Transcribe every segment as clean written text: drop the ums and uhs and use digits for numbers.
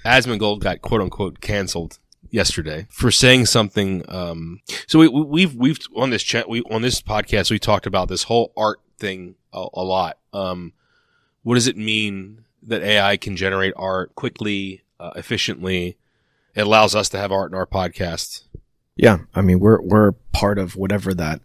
Asmongold got quote unquote canceled yesterday for saying something. So we've on this podcast we talked about this whole art thing a lot. What does it mean that AI can generate art quickly, efficiently? It allows us to have art in our podcast. Yeah, I mean we're part of whatever that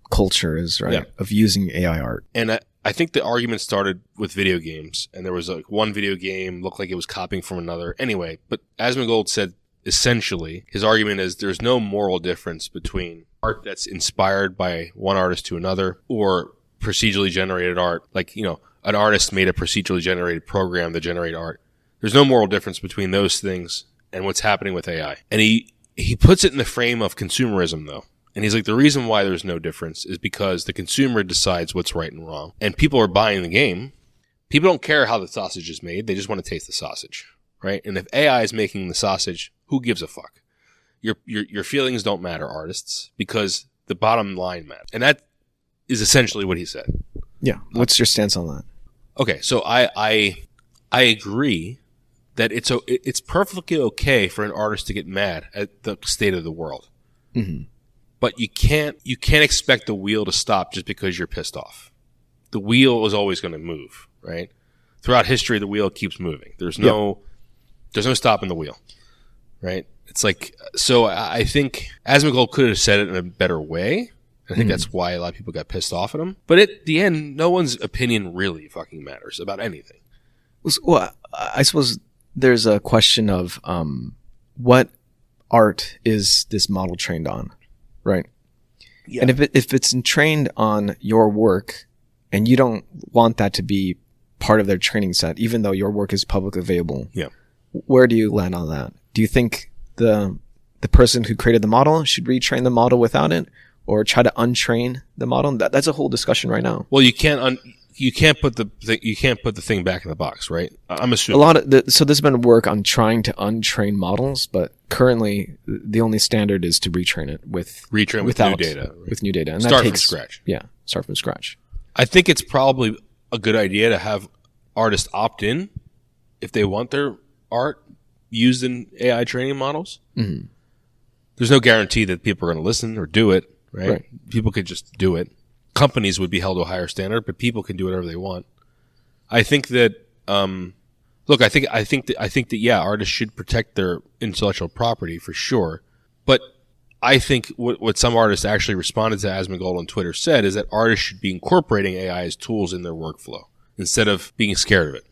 culture is, right? Yeah. Of using AI art. And I think the argument started with video games, and there was like one video game looked like it was copying from another. Anyway, but Asmongold said essentially his argument is there's no moral difference between art that's inspired by one artist to another or procedurally generated art. Like, you know, an artist made a procedurally generated program to generate art. There's no moral difference between those things and what's happening with AI. And he puts it in the frame of consumerism, though. And he's like, the reason why there's no difference is because the consumer decides what's right and wrong. And people are buying the game. People don't care how the sausage is made. They just want to taste the sausage, right? And if AI is making the sausage, who gives a fuck? Your feelings don't matter, artists, because the bottom line matters. And that is essentially what he said. Yeah. What's your stance on that? Okay, so I agree that it's perfectly okay for an artist to get mad at the state of the world. Mm-hmm. But you can't expect the wheel to stop just because you're pissed off. The wheel is always going to move, right? Throughout history, the wheel keeps moving. There's no stopping the wheel, right? It's like, so I think Asmongold could have said it in a better way. I think that's why a lot of people got pissed off at him. But at the end, no one's opinion really fucking matters about anything. Well, I suppose there's a question of what art is this model trained on? Right. Yeah. And if it's trained on your work and you don't want that to be part of their training set, even though your work is publicly available, yeah, where do you land on that? Do you think the person who created the model should retrain the model without it, or try to untrain the model? That's a whole discussion right now. Well, you can't put the thing back in the box, right? I'm assuming so there's been work on trying to untrain models, but currently the only standard is to retrain it with new data, right? With new data, and start from scratch. Yeah, start from scratch. I think it's probably a good idea to have artists opt in if they want their art used in AI training models. Mm-hmm. There's no guarantee that people are going to listen or do it, right? People could just do it. Companies would be held to a higher standard, but people can do whatever they want. I think that, I think that yeah, artists should protect their intellectual property for sure. But I think what some artists actually responded to Asmongold on Twitter said is that artists should be incorporating AI as tools in their workflow instead of being scared of it.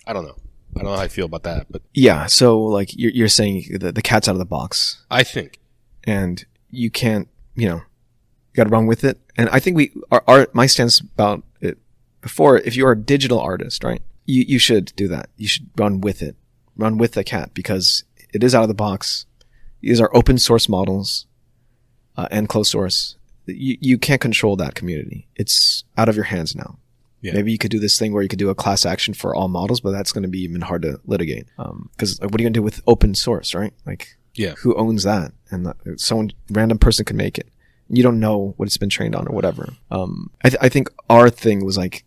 I don't know how I feel about that, but yeah. So like you're saying the cat's out of the box. I think, and you can't, you got to run with it. And I think my stance about it before, if you're a digital artist, right, you should do that. You should run with it. Run with the cat, because it is out of the box. These are open source models and closed source. You can't control that community. It's out of your hands now. Yeah. Maybe you could do this thing where you could do a class action for all models, but that's going to be even hard to litigate. Because what are you going to do with open source, right? Like, yeah, who owns that? And random person can make it. You don't know what it's been trained on or whatever. I think our thing was like,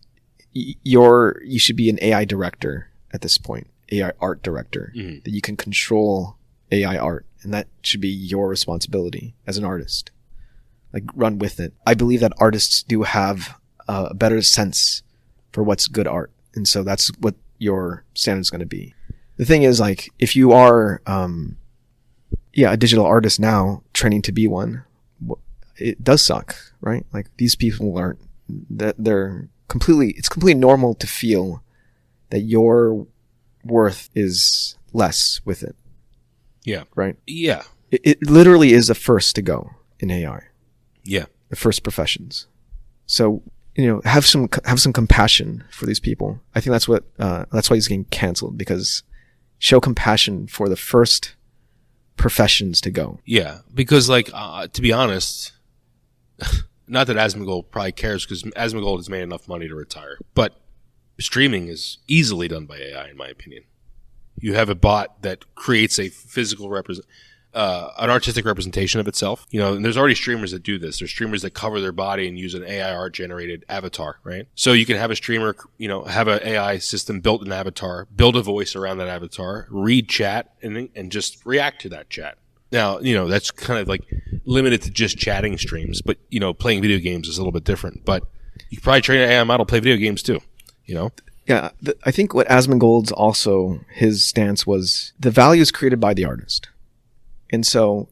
you should be an AI director at this point, AI art director, that you can control AI art, and that should be your responsibility as an artist. Like, run with it. I believe that artists do have a better sense for what's good art, and so that's what your standard is going to be. The thing is, like, if you are, a digital artist now training to be one, it does suck, right? Like, these people aren't, it's completely normal to feel that your worth is less with it. Yeah. Right? Yeah. It literally is the first to go in AI. Yeah. The first professions. So, have some compassion for these people. I think that's why he's getting canceled, because show compassion for the first professions to go. Yeah. Because, like, to be honest, not that Asmongold probably cares, because Asmongold has made enough money to retire. But streaming is easily done by AI, in my opinion. You have a bot that creates a physical an artistic representation of itself. You know, and there's already streamers that do this. There's streamers that cover their body and use an AI art generated avatar, right? So you can have a streamer, you know, have an AI system built an avatar, build a voice around that avatar, read chat, and just react to that chat. Now, you know, that's kind of like limited to just chatting streams, but, you know, playing video games is a little bit different. But you can probably train an AI model to play video games too, you know? Yeah, I think what Asmongold's also, his stance was the value is created by the artist. And so...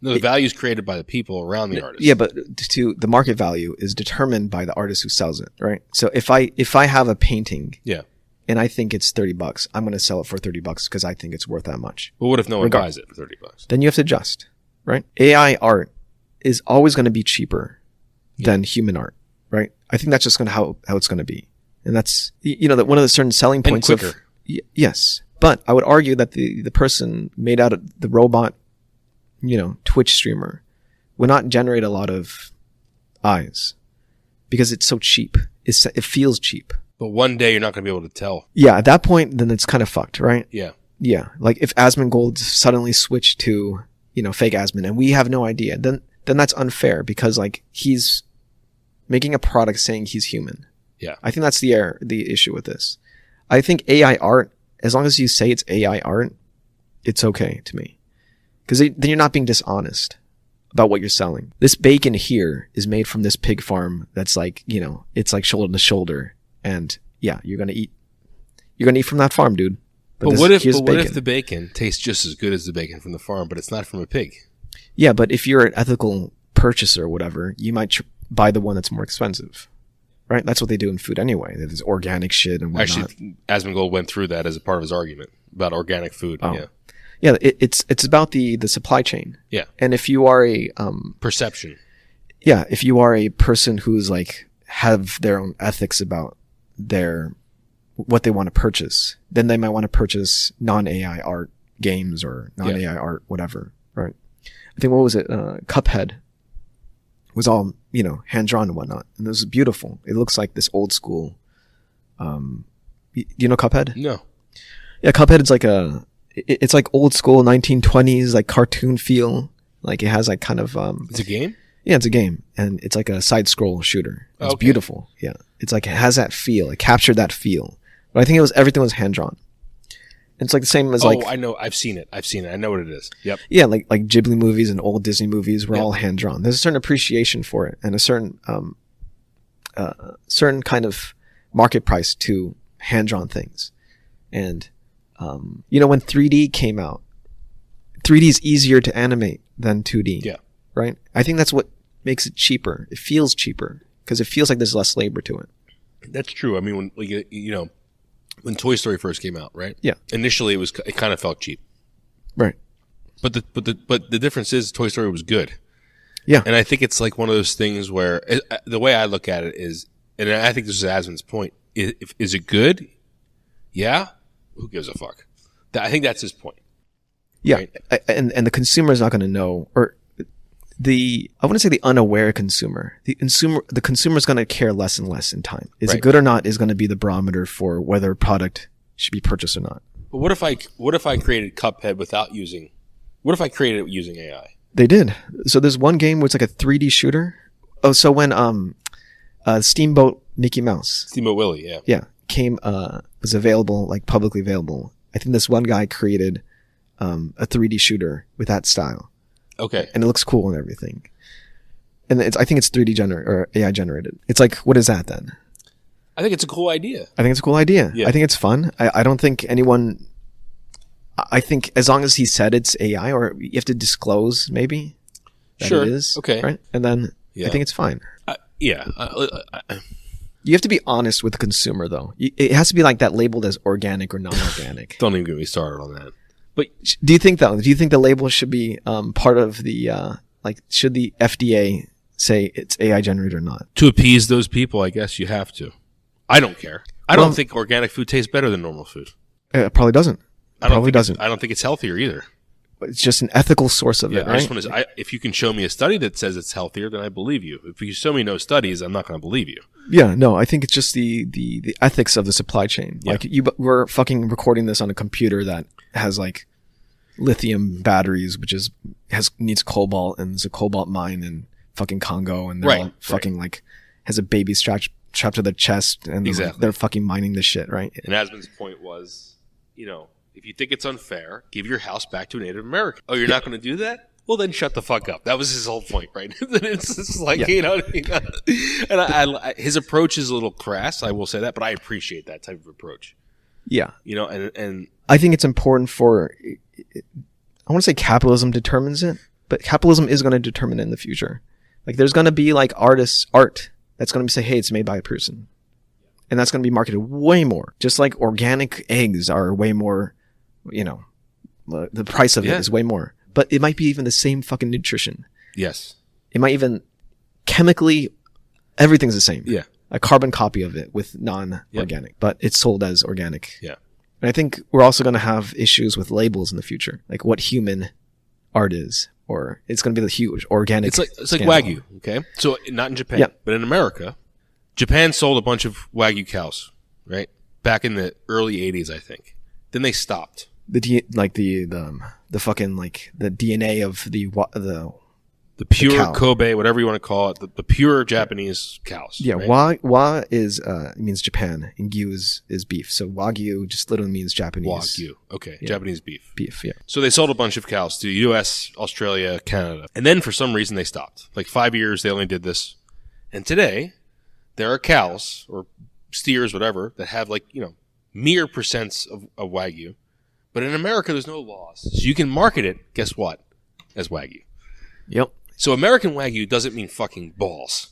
No, the value is created by the people around the artist. Yeah, but the market value is determined by the artist who sells it, right? So if I have a painting... Yeah. And I think it's $30, I'm going to sell it for $30 because I think it's worth that much. But what if no one buys it for $30? Then you have to adjust, right? AI art is always going to be cheaper than human art, right? I think that's just going to how it's going to be. And that's, you know, that one of the certain selling points and quicker. Yes. But I would argue that the person made out of the robot, you know, Twitch streamer would not generate a lot of eyes because it's so cheap. It feels cheap. But one day you're not going to be able to tell. Yeah, at that point, then it's kind of fucked, right? Yeah. Yeah. Like if Asmongold suddenly switched to, you know, fake Asmon and we have no idea, then that's unfair because like he's making a product saying he's human. Yeah. I think that's the issue with this. I think AI art, as long as you say it's AI art, it's okay to me. Because then you're not being dishonest about what you're selling. This bacon here is made from this pig farm that's like, you know, it's like shoulder to shoulder. And yeah, you're going to eat from that farm, dude. But what if the bacon tastes just as good as the bacon from the farm, but it's not from a pig? Yeah, but if you're an ethical purchaser or whatever, you might buy the one that's more expensive. Right? That's what they do in food anyway. There's organic shit and whatnot. Actually, Asmongold went through that as a part of his argument about organic food. Oh. Yeah. Yeah, it's about the supply chain. Yeah. And if you are a perception. Yeah, if you are a person who's like have their own ethics about what they want to purchase, then they might want to purchase non-AI art games or non-AI art whatever, right? I think what was it? Cuphead was all, you know, hand-drawn and whatnot, and it was beautiful. It looks like this old school. Do you know Cuphead? No. Yeah, Cuphead is like it's like old school 1920s like cartoon feel. Like it has like kind of It's a game? Yeah, it's a game, and it's like a side scroll shooter. It's beautiful. Yeah, it's like it has that feel. It captured that feel. But I think everything was hand drawn. It's like the same as like. Oh, I know. I've seen it. I know what it is. Yep. Yeah, like Ghibli movies and old Disney movies were all hand drawn. There's a certain appreciation for it and a certain certain kind of market price to hand drawn things. And you know, when 3D came out, 3D is easier to animate than 2D. Yeah. Right. I think that's what makes it cheaper. It feels cheaper because it feels like there's less labor to it. That's true. I mean, when you know, when Toy Story first came out, right? Yeah. Initially, it kind of felt cheap, right? But the difference is Toy Story was good. Yeah. And I think it's like one of those things where the way I look at it is, and I think this is Asmon's point: is it good? Yeah. Who gives a fuck? I think that's his point. Yeah. Right? And the consumer is not going to know, or I wouldn't say the unaware consumer. The consumer is going to care less and less in time. Is it good or not is going to be the barometer for whether a product should be purchased or not. But what if I created Cuphead without using? What if I created it using AI? They did. So there's one game where it's like a 3D shooter. Oh, so when Steamboat Mickey Mouse, Steamboat Willie, came was available, like publicly available. I think this one guy created a 3D shooter with that style. Okay. And it looks cool and everything. And I think it's 3D or AI generated. It's like, what is that then? I think it's a cool idea. I think it's a cool idea. Yeah. I think it's fun. I don't think anyone. I think as long as he said it's AI, or you have to disclose maybe that sure. it is. Okay. Right. And then I think it's fine. You have to be honest with the consumer, though. It has to be like that labeled as organic or non-organic. Don't even get me started on that. But do you think the label should be part of the should the FDA say it's AI generated or not? To appease those people, I guess you have to. I don't care. I don't think organic food tastes better than normal food. It probably doesn't. I don't think it's healthier either. It's just an ethical source of it, right? If you can show me a study that says it's healthier, then I believe you. If you show me no studies, I'm not going to believe you. Yeah, no, I think it's just the ethics of the supply chain. Yeah. Like we're fucking recording this on a computer that has like lithium batteries, which needs cobalt, and there's a cobalt mine in fucking Congo, and they're all fucking like has a baby strapped to their chest, and they're fucking mining this shit, right? And Asmon's point was, if you think it's unfair, give your house back to a Native American. Oh, you're not going to do that? Well, then shut the fuck up. That was his whole point, right? It's just like, and his approach is a little crass, I will say that, but I appreciate that type of approach. Yeah. And I think it's important I want to say capitalism determines it, but capitalism is going to determine it in the future. Like, there's going to be like art that's going to say, hey, it's made by a person. And that's going to be marketed way more. Just like organic eggs are way more, the price of it is way more. But it might be even the same fucking nutrition. Yes. It might even chemically, everything's the same. Yeah. A carbon copy of it with non-organic, but it's sold as organic. Yeah. And I think we're also going to have issues with labels in the future, like what human art is, or it's going to be the huge organic. It's like Wagyu. Okay. So not in Japan, but in America, Japan sold a bunch of Wagyu cows, right? Back in the early 80s, I think. Then they stopped. The fucking like the DNA of the pure Kobe, whatever you want to call it, the pure Japanese cows. Yeah, right? wa is means Japan, and gyu is beef. So Wagyu just literally means Japanese. Wagyu, okay, yeah. Japanese beef. Beef, yeah. So they sold a bunch of cows to the U.S., Australia, Canada, and then for some reason they stopped. Like 5 years, they only did this, and today there are cows or steers, whatever, that have mere percents of Wagyu. But in America, there's no laws. So you can market it, guess what, as Wagyu. Yep. So American Wagyu doesn't mean fucking balls.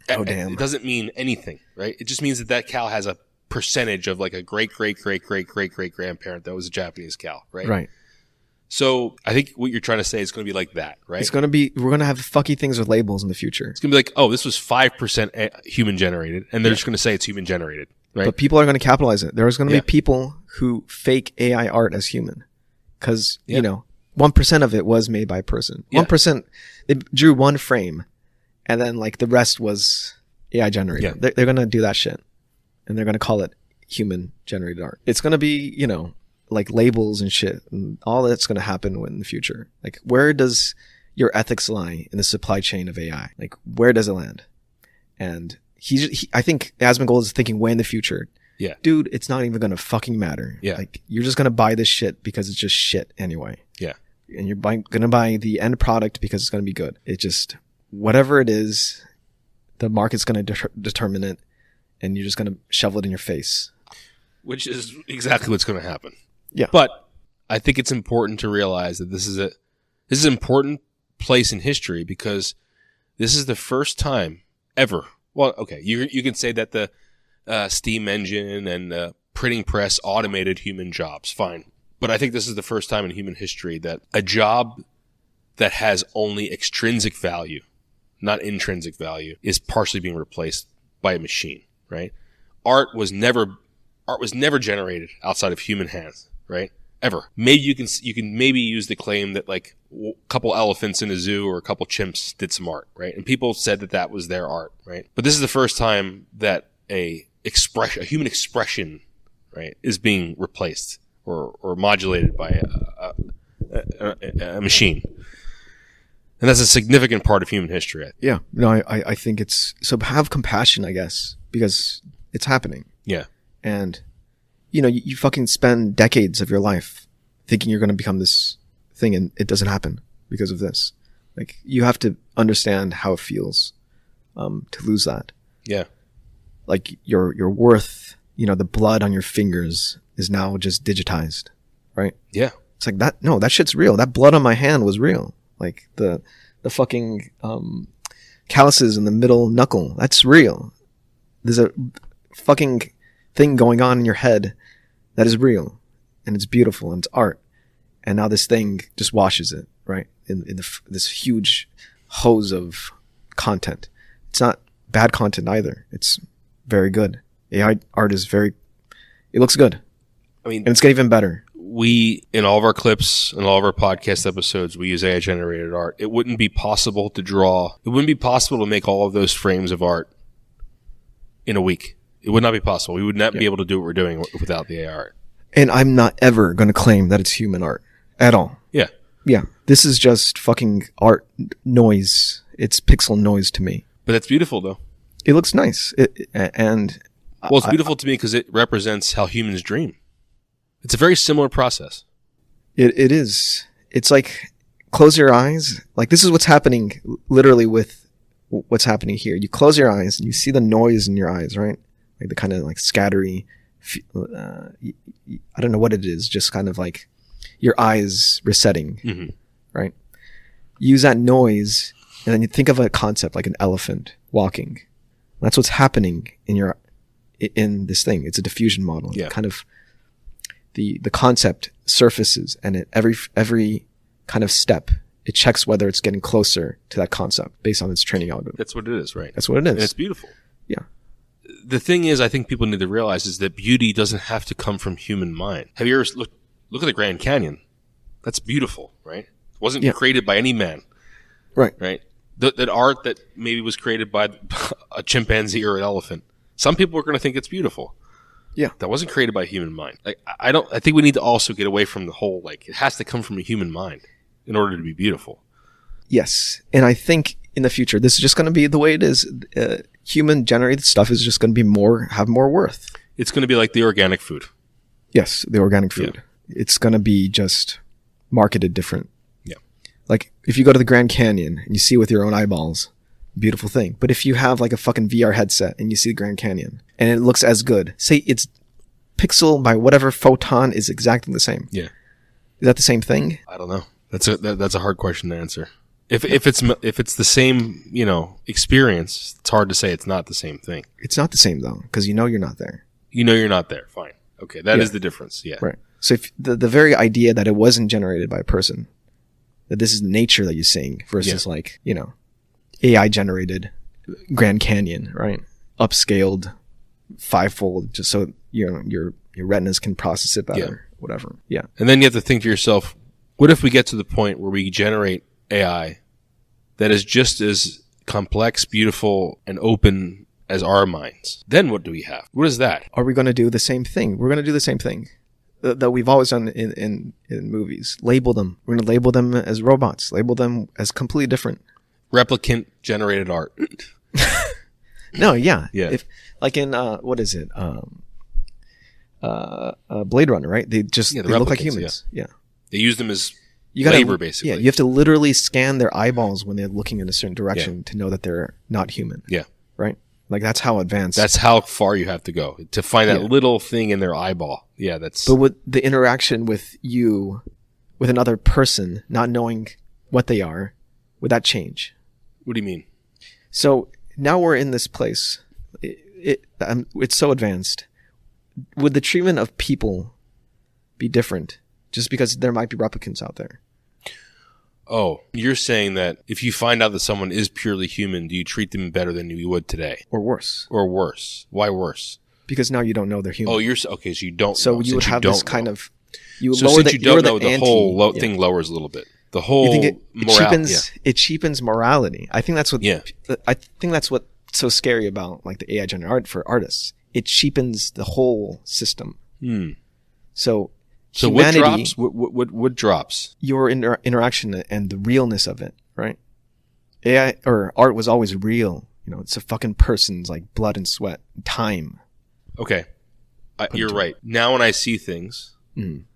Oh, damn. It doesn't mean anything, right? It just means that cow has a percentage of like a great-great-great-great-great-great-grandparent that was a Japanese cow, right? Right. So I think what you're trying to say is going to be like that, right? It's going to be, we're going to have fucky things with labels in the future. It's going to be like, oh, this was 5% human-generated, and they're just going to say it's human-generated. Right? But people are going to capitalize it. There's going to be people who fake AI art as human. Because, 1% of it was made by a person. 1%, they drew one frame. And then, like, the rest was AI generated. Yeah. They're going to do that shit. And they're going to call it human generated art. It's going to be, like labels and shit. And all that's going to happen in the future. Like, where does your ethics lie in the supply chain of AI? Like, where does it land? And I think Asmongold is thinking way in the future. Yeah. Dude, it's not even going to fucking matter. Yeah. Like, you're just going to buy this shit because it's just shit anyway. Yeah. And you're going to buy the end product because it's going to be good. It just, whatever it is, the market's going to determine it, and you're just going to shovel it in your face. Which is exactly what's going to happen. Yeah. But I think it's important to realize that this is an important place in history, because this is the first time ever. Well, okay, you can say that the steam engine and the printing press automated human jobs. Fine. But I think this is the first time in human history that a job that has only extrinsic value, not intrinsic value, is partially being replaced by a machine, right? Art was never generated outside of human hands, right? Ever. Maybe you can maybe use the claim that like a couple elephants in a zoo or a couple chimps did some art, right? And people said that was their art, right? But this is the first time that a human expression, right, is being replaced or modulated by a machine. And that's a significant part of human history. Yeah. No, I think it's, so have compassion, I guess, because it's happening. Yeah. And you fucking spend decades of your life thinking you're going to become this thing, and it doesn't happen because of this. Like, you have to understand how it feels to lose that. Yeah. Like, your worth, the blood on your fingers is now just digitized, right? Yeah. It's like that. No, that shit's real. That blood on my hand was real. Like the fucking calluses in the middle knuckle. That's real. There's a fucking thing going on in your head that is real, and it's beautiful, and it's art. And now this thing just washes it, right? In this huge hose of content. It's not bad content either. It's very good. AI art is it looks good. I mean, and it's getting even better. We, in all of our clips and all of our podcast episodes, we use AI generated art. It wouldn't be possible to make all of those frames of art in a week. It would not be possible. We would not be able to do what we're doing without the AI art. And I'm not ever going to claim that it's human art, At all. Yeah. Yeah. This is just fucking art noise. It's pixel noise to me. But that's beautiful, though. It looks nice. Well, it's beautiful to me because it represents how humans dream. It's a very similar process. It is. It's like, close your eyes. Like, this is what's happening literally with what's happening here. You close your eyes and you see the noise in your eyes, right? Like the kind of like scattery, I don't know what it is, just kind of like your eyes resetting, right? Use that noise and then you think of a concept like an elephant walking. That's what's happening in this thing. It's a diffusion model. Yeah. Kind of the concept surfaces, and it every kind of step, it checks whether it's getting closer to that concept based on its training algorithm. That's what it is, right? That's what it is. And it's beautiful. Yeah. The thing is, I think people need to realize is that beauty doesn't have to come from human mind. Have you ever look at the Grand Canyon? That's beautiful, right? It wasn't created by any man. Right. Right? That art that maybe was created by a chimpanzee or an elephant. Some people are going to think it's beautiful. Yeah. That wasn't created by a human mind. Like, I think we need to also get away from the whole, like, it has to come from a human mind in order to be beautiful. Yes. And I think in the future, this is just going to be the way it is. Human generated stuff is just going to be have more worth. It's going to be like the organic food. Yes. The organic food. Yeah. It's going to be just marketed different. Yeah. Like if you go to the Grand Canyon and you see with your own eyeballs, beautiful thing. But if you have like a fucking VR headset and you see the Grand Canyon and it looks as good, say it's pixel by whatever photon is exactly the same. Yeah. Is that the same thing? I don't know. That's a hard question to answer. If it's the same, experience, it's hard to say it's not the same thing. It's not the same though, because you're not there. You're not there. Fine. Okay. That is the difference. Yeah. Right. So if the very idea that it wasn't generated by a person, that this is nature that you're seeing versus AI generated Grand Canyon, right? Upscaled fivefold just so your retinas can process it better, whatever. Yeah. And then you have to think to yourself, what if we get to the point where we generate AI that is just as complex, beautiful, and open as our minds? Then what do we have? What is that? Are we going to do the same thing? We're going to do the same thing that we've always done in movies. Label them. We're going to label them as robots. Label them as completely different. Replicant generated art. No, yeah. Yeah. If, like in, what is it? Blade Runner, right? They look like humans. Yeah. They use them as labor, basically. Yeah, you have to literally scan their eyeballs when they're looking in a certain direction to know that they're not human. Yeah. Right? Like that's how advanced. That's how far you have to go to find that little thing in their eyeball. Yeah, that's. But with the interaction with another person, not knowing what they are, would that change? What do you mean? So now we're in this place. It's so advanced. Would the treatment of people be different just because there might be replicants out there? Oh, you're saying that if you find out that someone is purely human, do you treat them better than you would today? Or worse. Or worse. Why worse? Because now you don't know they're human. Oh, okay, so you don't so know. you would have this kind of... Since you don't know, the whole thing lowers a little bit. The whole you think it cheapens morality. I think that's what... Yeah. I think that's what's so scary about like the AI generated art for artists. It cheapens the whole system. So humanity, what drops? Your interaction and the realness of it, right? AI or art was always real. It's a fucking person's like blood and sweat, and time. Okay, you're right. Now when I see things, I'm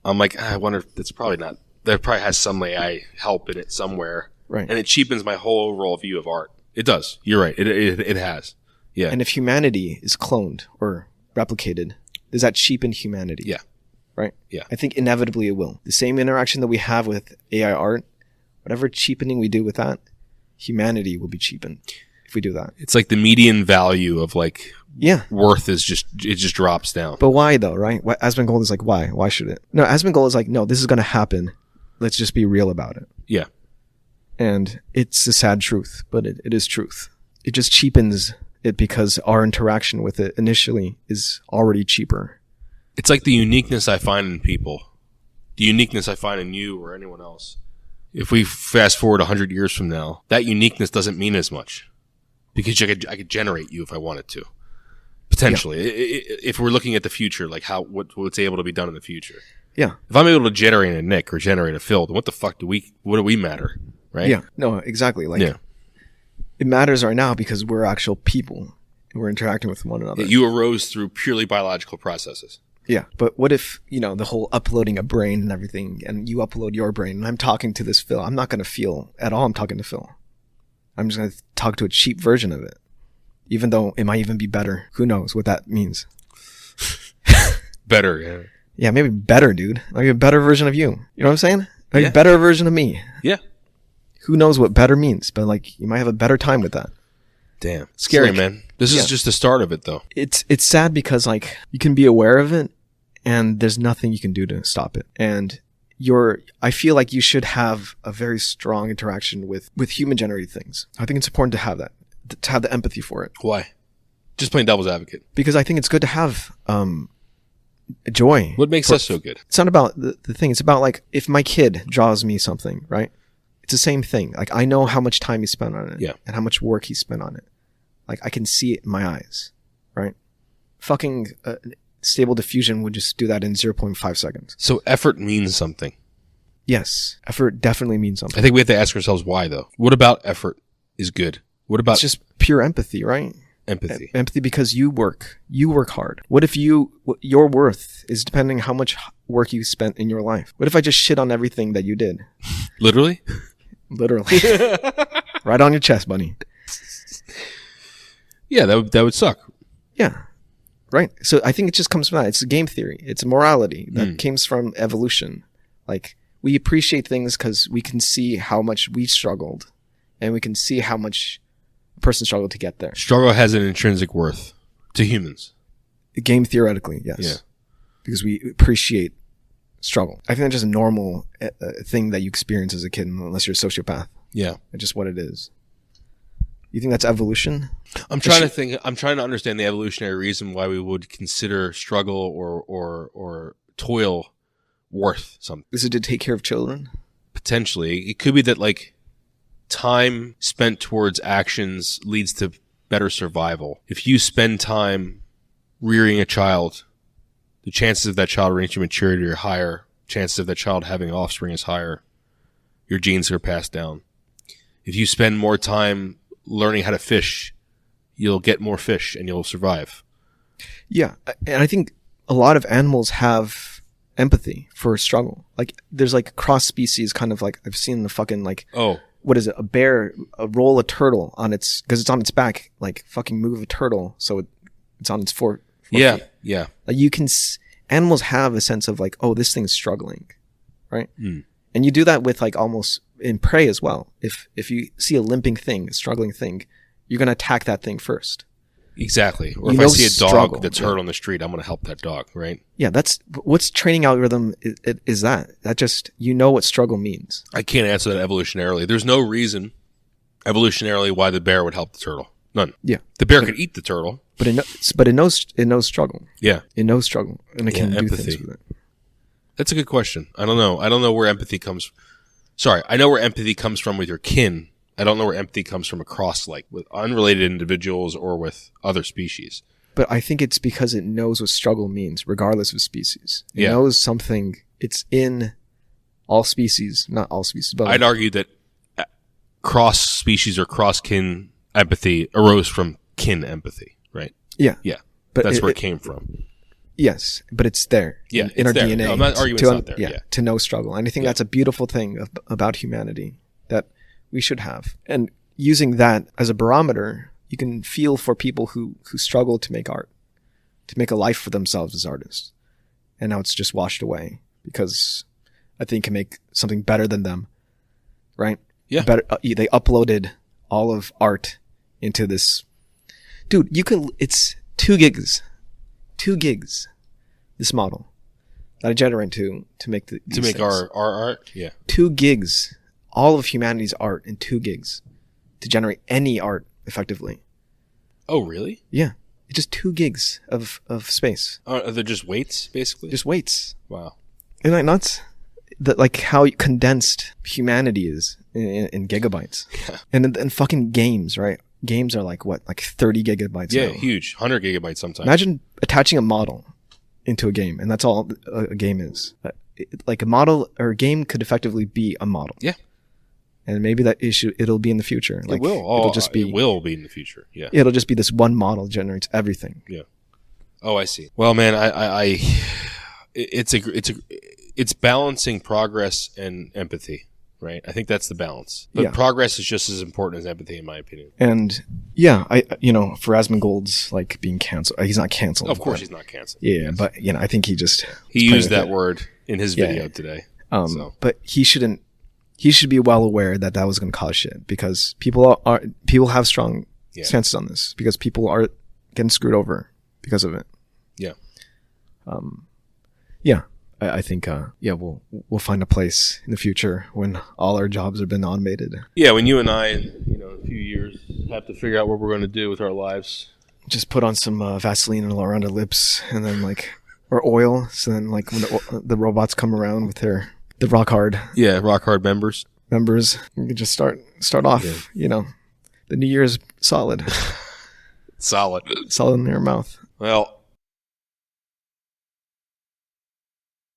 like, I wonder if that's probably not. That probably has some AI help in it somewhere, right? And it cheapens my whole overall view of art. It does. You're right. It has. Yeah. And if humanity is cloned or replicated, does that cheapen humanity? Yeah. Right? Yeah. I think inevitably it will. The same interaction that we have with AI art, whatever cheapening we do with that, humanity will be cheapened if we do that. It's like the median value of worth is just drops down. But why though, right? Asmongold is like, why? Why should it? No, Asmongold is like, no, this is going to happen. Let's just be real about it. Yeah. And it's a sad truth, but it is truth. It just cheapens it because our interaction with it initially is already cheaper. It's like the uniqueness I find in people, the uniqueness I find in you or anyone else. If we fast forward 100 years from now, that uniqueness doesn't mean as much because I could generate you if I wanted to. Potentially, if we're looking at the future, like what's able to be done in the future. Yeah. If I'm able to generate a Nick or generate a Phil, then what do we matter? Right? Yeah. No, exactly. Like, Yeah. it matters right now because we're actual people and we're interacting with one another. You arose through purely biological processes. Yeah. But what if, the whole uploading a brain and everything, and you upload your brain and I'm talking to this Phil, I'm not going to feel at all I'm talking to Phil. I'm just going to talk to a cheap version of it. Even though it might even be better. Who knows what that means? Better, yeah. Yeah, maybe better, dude. Like a better version of you. You know what I'm saying? Like a better version of me. Yeah. Who knows what better means? But like, you might have a better time with that. Damn. Scary, man. This is just the start of it, though. It's sad because like you can be aware of it, and there's nothing you can do to stop it. And I feel like you should have a very strong interaction with human generated things. I think it's important to have that, to have the empathy for it. Why? Just playing devil's advocate. Because I think it's good to have joy. What makes us so good? It's not about the thing. It's about like if my kid draws me something, right? It's the same thing. Like I know how much time he spent on it, and how much work he spent on it. Like I can see it in my eyes, right? Fucking Stable Diffusion would just do that in 0.5 seconds. So effort means something. Yes, effort definitely means something. I think we have to ask ourselves why, though. What about effort is good? What about it's just pure empathy, right? empathy? Empathy because you work hard. What if your worth is depending how much work you spent in your life? What if I just shit on everything that you did? Literally? Literally. Right on your chest, buddy. Yeah, that would suck. Yeah. Right. So I think it just comes from that. It's a game theory. It's morality that comes from evolution. Like we appreciate things because we can see how much we struggled, and we can see how much a person struggled to get there. Struggle has an intrinsic worth to humans. Game theoretically, yes. Yeah. Because we appreciate struggle. I think that's just a normal thing that you experience as a kid, unless you're a sociopath. Yeah. It's just what it is. You think that's evolution? I'm trying to understand the evolutionary reason why we would consider struggle or toil worth something. Is it to take care of children? Potentially. It could be that like time spent towards actions leads to better survival. If you spend time rearing a child, the chances of that child reaching maturity are higher. Chances of that child having offspring is higher. Your genes are passed down. If you spend more time learning how to fish, you'll get more fish and you'll survive. Yeah. And I think a lot of animals have empathy for struggle. Like there's like cross species kind of like I've seen the fucking like, what is it? A bear roll a turtle on its, because it's on its back, like fucking move a turtle. So it's on its four feet. Yeah. Like you can, animals have a sense of like, oh, this thing's struggling. Right. And you do that with like almost in prey as well. If you see a limping thing, a struggling thing, you're going to attack that thing first. Exactly. Or if I see a dog that's hurt on the street, I'm going to help that dog, right? Yeah, that's what's training algorithm is that just, what struggle means. I can't answer that evolutionarily. There's no reason evolutionarily why the bear would help the turtle. None. Yeah. The bear could eat the turtle. But it knows struggle. Yeah. It knows struggle. And it can do things with it. That's a good question. I don't know. I don't know where empathy comes. Sorry, I know where empathy comes from with your kin. I don't know where empathy comes from across, like with unrelated individuals or with other species. But I think it's because it knows what struggle means, regardless of species. It knows something. It's in all species, not all species. But I'd argue that cross species or cross kin empathy arose from kin empathy, right? Yeah. Yeah. But that's where it came from. Yes, but it's there. Yeah, in our there. DNA. No, I'm not arguing it's not there. Yeah, to know struggle. And I think that's a beautiful thing about humanity that we should have. And using that as a barometer, you can feel for people who struggle to make art, to make a life for themselves as artists. And now it's just washed away because I think can make something better than them, right? Yeah. Better. They uploaded all of art into this. Dude, it's 2 gigs. 2 gigs, this model that I generate to make our art. Yeah. 2 gigs, all of humanity's art in 2 gigs to generate any art effectively. Oh, really? Yeah. It's just 2 gigs of space. Are they just weights, basically? Just weights. Wow. Isn't that nuts? Like how condensed humanity is in gigabytes. Yeah. And fucking games, right? Games are like what? Like 30 gigabytes Yeah, now. huge. 100 gigabytes sometimes. Imagine attaching a model into a game, and that's all a game is. like a model or a game could effectively be a model. Yeah. And maybe it'll be in the future. Like, it will. Oh, it will be in the future. Yeah. It'll just be this one model generates everything. Yeah. Oh, I see. Well, man, it's balancing progress and empathy, right? I think that's the balance. But progress is just as important as empathy, in my opinion. And for Asmongold's like being canceled, he's not canceled. Of course, he's not canceled. Yeah, yes. but I think he used that word in his video today. But he shouldn't. He should be well aware that was going to cause shit, because people have strong stances on this, because people are getting screwed over because of it. Yeah. I think we'll find a place in the future when all our jobs have been automated. Yeah, when you and I in a few years have to figure out what we're going to do with our lives. Just put on some Vaseline around our lips, and then or oil. So then when the robots come around with the rock hard members, you can just start off. The New Year's solid, solid in your mouth. Well,